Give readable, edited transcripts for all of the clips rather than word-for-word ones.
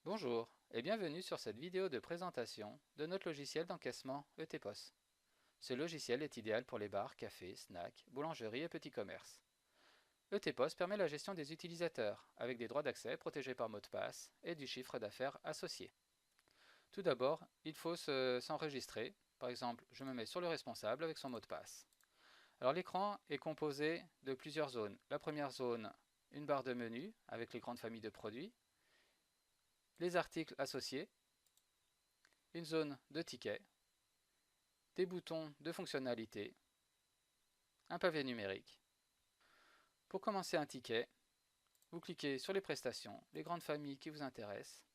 Bonjour et bienvenue sur cette vidéo de présentation de notre logiciel d'encaissement ETPOS. Ce logiciel est idéal pour les bars, cafés, snacks, boulangeries et petits commerces. ETPOS permet la gestion des utilisateurs avec des droits d'accès protégés par mot de passe et du chiffre d'affaires associé. Tout d'abord, il faut s'enregistrer. Par exemple, je me mets sur le responsable avec son mot de passe. Alors l'écran est composé de plusieurs zones. La première zone, une barre de menu avec les grandes familles de produits, les articles associés, une zone de tickets, des boutons de fonctionnalité, un pavé numérique. Pour commencer un ticket, vous cliquez sur les prestations, les grandes familles qui vous intéressent,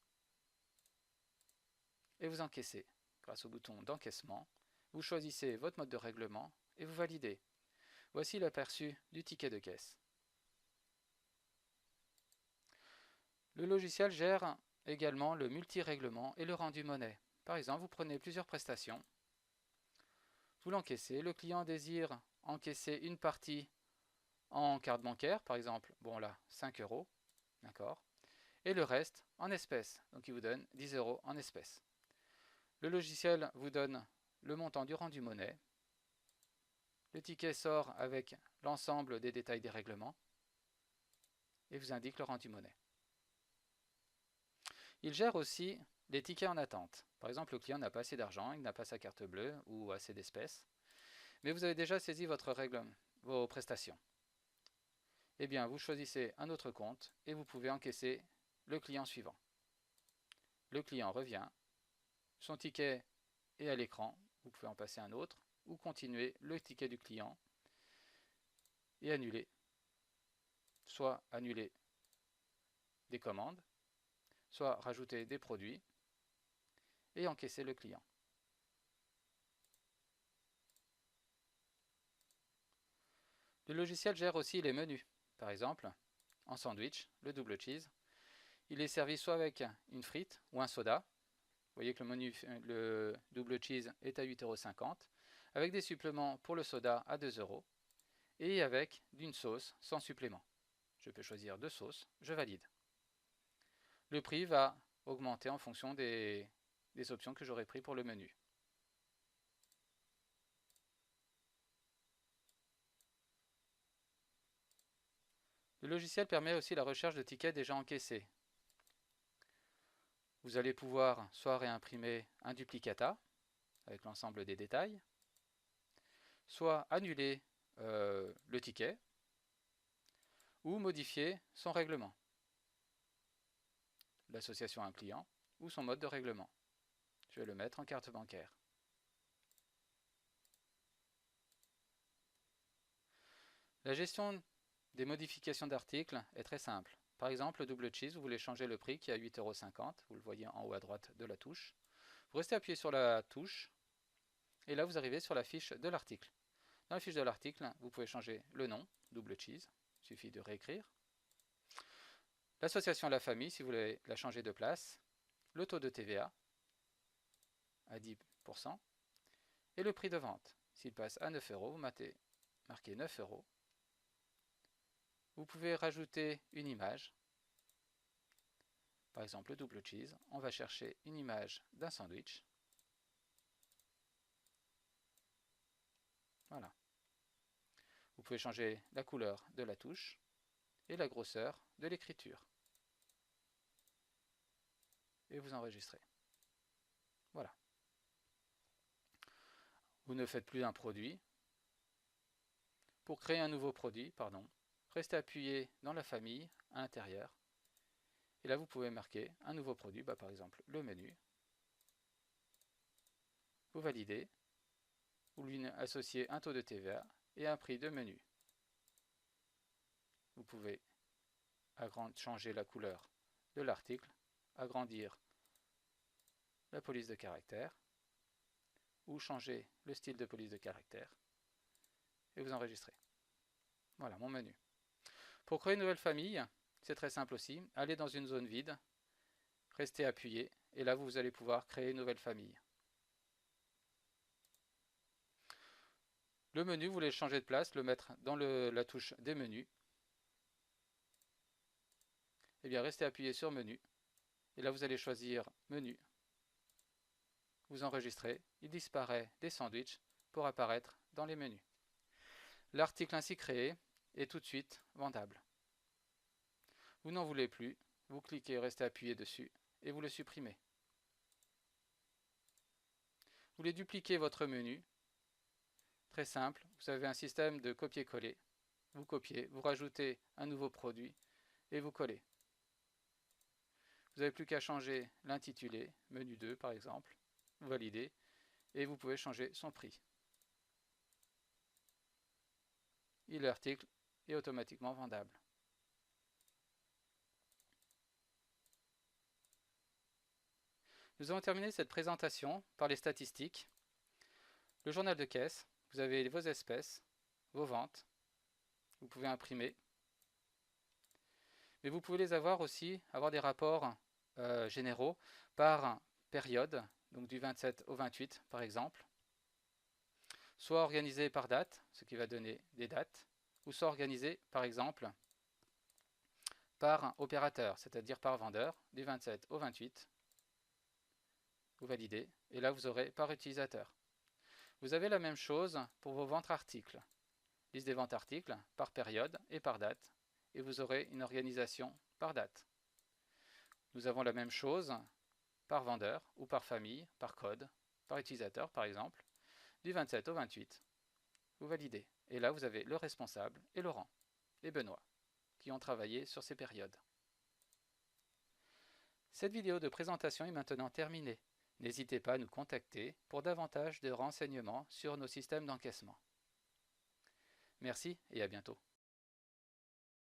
et vous encaissez. Grâce au bouton d'encaissement, vous choisissez votre mode de règlement et vous validez. Voici l'aperçu du ticket de caisse. Le logiciel gère également le multi-règlement et le rendu monnaie. Par exemple, vous prenez plusieurs prestations, vous l'encaissez, le client désire encaisser une partie en carte bancaire, par exemple, bon là, 5 euros, d'accord, et le reste en espèces, donc il vous donne 10 euros en espèces. Le logiciel vous donne le montant du rendu monnaie, le ticket sort avec l'ensemble des détails des règlements, et vous indique le rendu monnaie. Il gère aussi les tickets en attente. Par exemple, le client n'a pas assez d'argent, il n'a pas sa carte bleue ou assez d'espèces, mais vous avez déjà saisi votre règle, vos prestations. Eh bien, vous choisissez un autre compte et vous pouvez encaisser le client suivant. Le client revient, son ticket est à l'écran, vous pouvez en passer un autre, ou continuer le ticket du client et annuler, soit annuler des commandes, soit rajouter des produits et encaisser le client. Le logiciel gère aussi les menus. Par exemple, en sandwich, le double cheese, il est servi soit avec une frite ou un soda. Vous voyez que le double cheese est à 8,50 €, avec des suppléments pour le soda à 2 euros, et avec d'une sauce sans supplément. Je peux choisir deux sauces, je valide. Le prix va augmenter en fonction des options que j'aurai pris pour le menu. Le logiciel permet aussi la recherche de tickets déjà encaissés. Vous allez pouvoir soit réimprimer un duplicata avec l'ensemble des détails, soit annuler le ticket ou modifier son règlement, l'association à un client ou son mode de règlement. Je vais le mettre en carte bancaire. La gestion des modifications d'articles est très simple. Par exemple, le double cheese, vous voulez changer le prix qui est à 8,50 €, vous le voyez en haut à droite de la touche. Vous restez appuyé sur la touche et là vous arrivez sur la fiche de l'article. Dans la fiche de l'article, vous pouvez changer le nom, double cheese, il suffit de réécrire. L'association à la famille, si vous voulez la changer de place, le taux de TVA à 10%, et le prix de vente. S'il passe à 9 euros, vous marquez 9 euros. Vous pouvez rajouter une image, par exemple le double cheese. On va chercher une image d'un sandwich. Voilà. Vous pouvez changer la couleur de la touche et la grosseur de l'écriture. Et vous enregistrez. Voilà. Vous ne faites plus un produit. Pour créer un nouveau produit, restez appuyé dans la famille à l'intérieur. Et là, vous pouvez marquer un nouveau produit, par exemple le menu. Vous validez. Vous lui associez un taux de TVA et un prix de menu. Vous pouvez changer la couleur de l'article, agrandir la police de caractère ou changer le style de police de caractère et vous enregistrez. Voilà mon menu. Pour créer une nouvelle famille, c'est très simple aussi. Allez dans une zone vide, restez appuyé et là vous allez pouvoir créer une nouvelle famille. Le menu, vous voulez le changer de place, le mettre dans la touche des menus. Eh bien, restez appuyé sur menu Et là, vous allez choisir Menu. Vous enregistrez, il disparaît des sandwichs pour apparaître dans les menus. L'article ainsi créé est tout de suite vendable. Vous n'en voulez plus, vous cliquez Restez appuyé dessus et vous le supprimez. Vous voulez dupliquer votre menu. Très simple, vous avez un système de copier-coller. Vous copiez, vous rajoutez un nouveau produit et vous collez. Vous n'avez plus qu'à changer l'intitulé, menu 2 par exemple, vous validez et vous pouvez changer son prix. Et l'article est automatiquement vendable. Nous avons terminé cette présentation par les statistiques. Le journal de caisse, vous avez vos espèces, vos ventes, vous pouvez imprimer. Mais vous pouvez les avoir aussi, avoir des rapports généraux par période, donc du 27 au 28 par exemple, soit organisés par date, ce qui va donner des dates, ou soit organisés par exemple par opérateur, c'est-à-dire par vendeur, du 27 au 28, vous validez, et là vous aurez par utilisateur. Vous avez la même chose pour vos ventes articles, liste des ventes articles par période et par date, et vous aurez une organisation par date. Nous avons la même chose par vendeur ou par famille, par code, par utilisateur par exemple, du 27 au 28. Vous validez. Et là, vous avez le responsable et Laurent et Benoît qui ont travaillé sur ces périodes. Cette vidéo de présentation est maintenant terminée. N'hésitez pas à nous contacter pour davantage de renseignements sur nos systèmes d'encaissement. Merci et à bientôt.